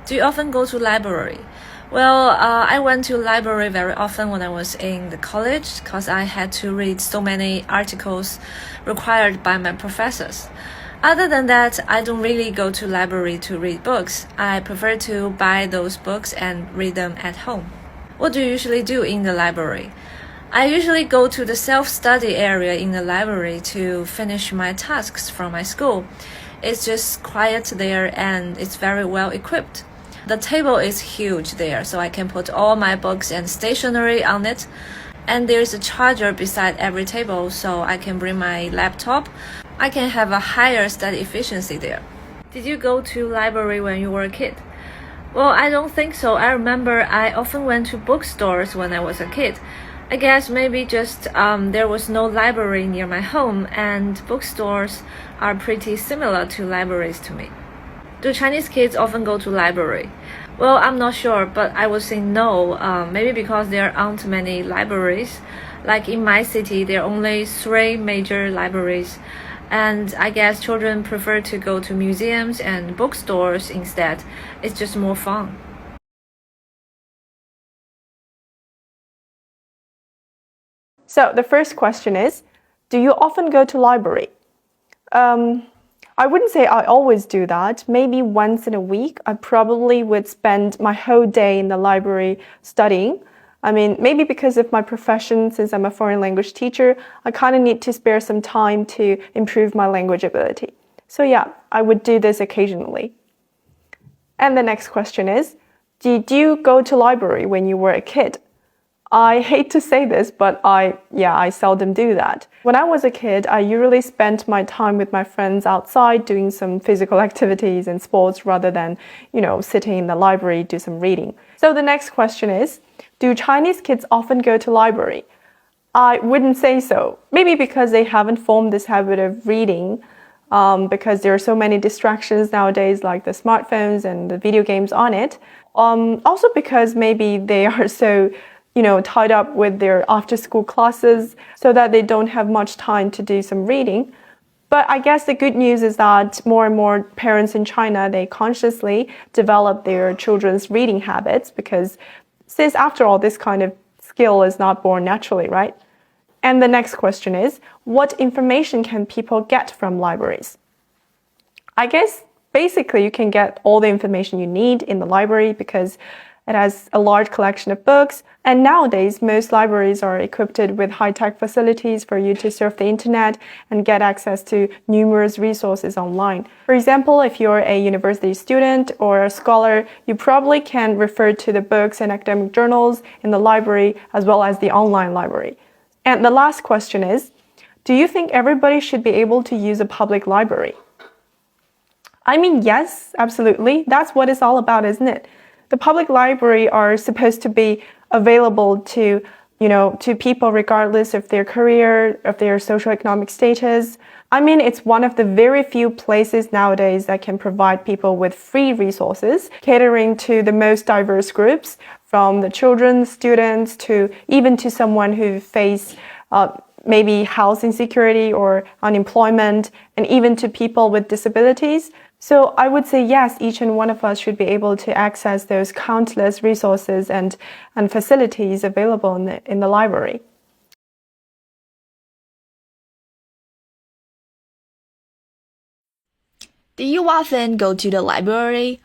Do you often go to library? Well, I went to library very often when I was in the college because I had to read so many articles required by my professors. Other than that, I don't really go to library to read books. I prefer to buy those books and read them at home. What do you usually do in the library? I usually go to the self-study area in the library to finish my tasks from my school. It's just quiet there and it's very well equipped. The table is huge there, so I can put all my books and stationery on it. And there's a charger beside every table, so I can bring my laptop. I can have a higher study efficiency there. Did you go to library when you were a kid? Well, I don't think so. I remember I often went to bookstores when I was a kid. I guess maybe just there was no library near my home, and bookstores are pretty similar to libraries to me. Do Chinese kids often go to library? Well, I'm not sure, but I would say no. Maybe because there aren't many libraries. Like in my city, there are only 3 major libraries. And I guess children prefer to go to museums and bookstores instead. It's just more fun. So the first question is, do you often go to library? I wouldn't say I always do that. Maybe once in a week, I probably would spend my whole day in the library studying. I mean, maybe because of my profession, since I'm a foreign language teacher, I kind of need to spare some time to improve my language ability. So yeah, I would do this occasionally. And the next question is, did you go to library when you were a kid? I hate to say this, but I seldom do that. When I was a kid, I usually spent my time with my friends outside doing some physical activities and sports rather than, sitting in the library, do some reading. So the next question is, do Chinese kids often go to library? I wouldn't say so. Maybe because they haven't formed this habit of reading, because there are so many distractions nowadays, like the smartphones and the video games on it. Also because maybe they are so tied up with their after-school classes so that they don't have much time to do some reading. But I guess the good news is that more and more parents in China, they consciously develop their children's reading habits because since after all, this kind of skill is not born naturally, right? And the next question is, what information can people get from libraries? I guess basically you can get all the information you need in the library because it has a large collection of books, and nowadays most libraries are equipped with high-tech facilities for you to surf the internet and get access to numerous resources online. For example, if you're a university student or a scholar, you probably can refer to the books and academic journals in the library as well as the online library. And the last question is, do you think everybody should be able to use a public library? I mean, yes, absolutely. That's what it's all about, isn't it? The public library are supposed to be available to people regardless of their career, of their socioeconomic status. I mean, it's one of the very few places nowadays that can provide people with free resources, catering to the most diverse groups, from the children, students, to even to someone who face maybe health insecurity or unemployment, and even to people with disabilities. So I would say yes, each and one of us should be able to access those countless resources and facilities available in the library. Do you often go to the library?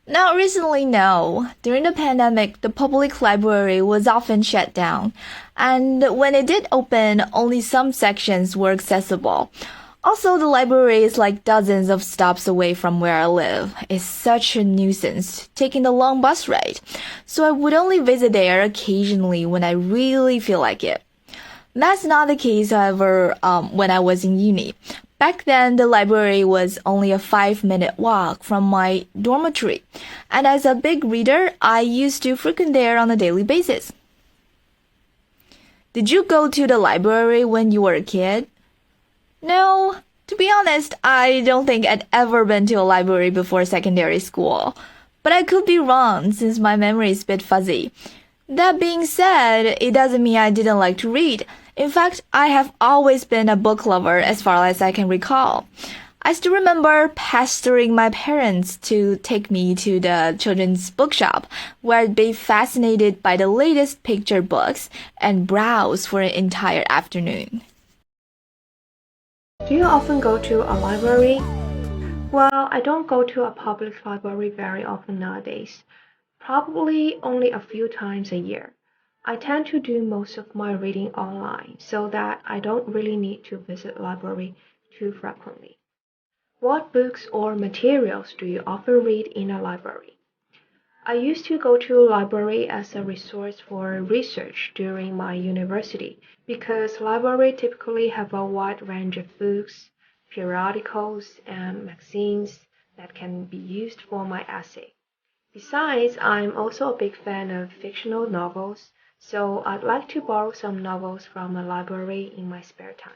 Not recently, no. During the pandemic, the public library was often shut down, and when it did open, only some sections were accessible. Also, the library is like dozens of stops away from where I live. It's such a nuisance, taking the long bus ride. So I would only visit there occasionally when I really feel like it. That's not the case, however, when I was in uni. Back then, the library was only a 5-minute walk from my dormitory. And as a big reader, I used to frequent there on a daily basis. Did you go to the library when you were a kid? No, to be honest, I don't think I'd ever been to a library before secondary school. But I could be wrong since my memory is a bit fuzzy. That being said, it doesn't mean I didn't like to read. In fact, I have always been a book lover as far as I can recall. I still remember pestering my parents to take me to the children's bookshop, where I'd be fascinated by the latest picture books and browse for an entire afternoon. Do you often go to a library? Well, I don't go to a public library very often nowadays. Probably only a few times a year. I tend to do most of my reading online so that I don't really need to visit library too frequently. What books or materials do you often read in a library? I used to go to a library as a resource for research during my university because libraries typically have a wide range of books, periodicals, and magazines that can be used for my essay. Besides, I'm also a big fan of fictional novels, so I'd like to borrow some novels from a library in my spare time.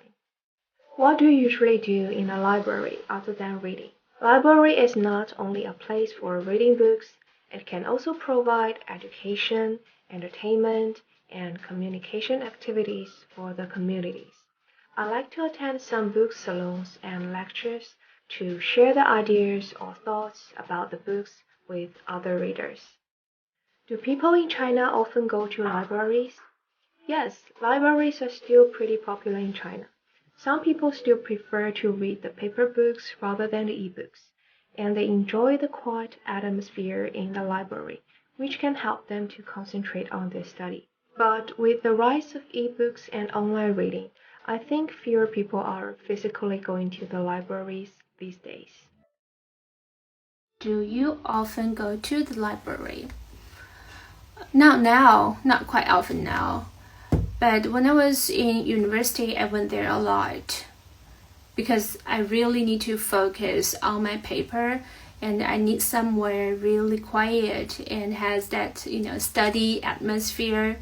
What do you usually do in a library other than reading? Library is not only a place for reading books, it can also provide education, entertainment, and communication activities for the communities. I like to attend some book salons and lectures to share the ideas or thoughts about the books with other readers. Do people in China often go to libraries? Yes, libraries are still pretty popular in China. Some people still prefer to read the paper books rather than the e-books, and they enjoy the quiet atmosphere in the library, which can help them to concentrate on their study. But with the rise of e-books and online reading, I think fewer people are physically going to the libraries these days. Do you often go to the library? Not now, not quite often now. But when I was in university, I went there a lot because I really need to focus on my paper and I need somewhere really quiet and has that, study atmosphere.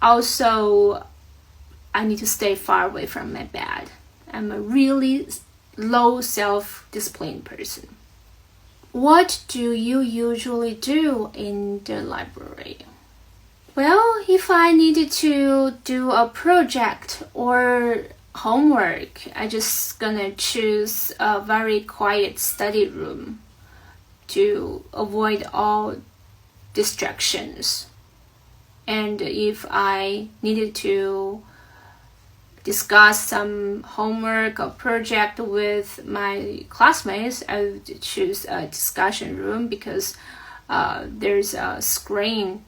Also, I need to stay far away from my bed. I'm a really low self-discipline person. What do you usually do in the library? Well, if I needed to do a project or homework, I just gonna choose a very quiet study room to avoid all distractions. And if I needed to discuss some homework or project with my classmates, I would choose a discussion room because there's a screen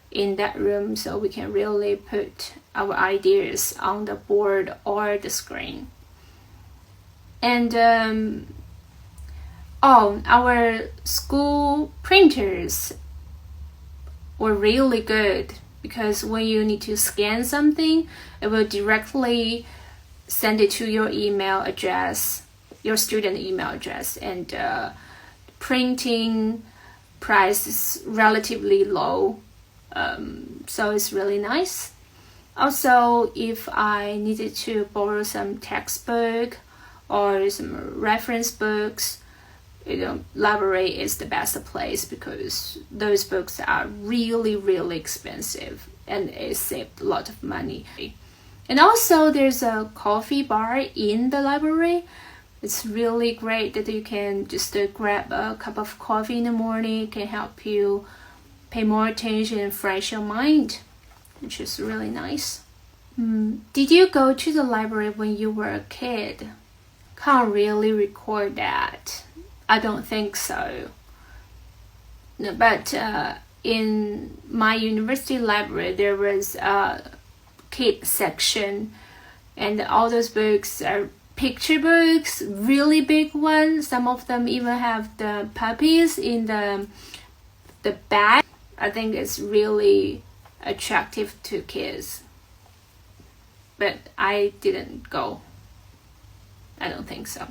in that room so we can really put our ideas on the board or the screen. And our school printers were really good because when you need to scan something, it will directly send it to your email address, your student email address, and printing price is relatively low, so it's really nice. Also, if I needed to borrow some textbook or some reference books, library is the best place because those books are really, really expensive and it saved a lot of money. And also there's a coffee bar in the library. It's really great that you can just grab a cup of coffee in the morning. It can help you pay more attention and fresh your mind, which is really nice. Did you go to the library when you were a kid? Can't really record that. I don't think so. No, but in my university library, there was a kid section, and all those books are picture books, really big ones. Some of them even have the puppies in the back. I think it's really attractive to kids. But I didn't go. I don't think so.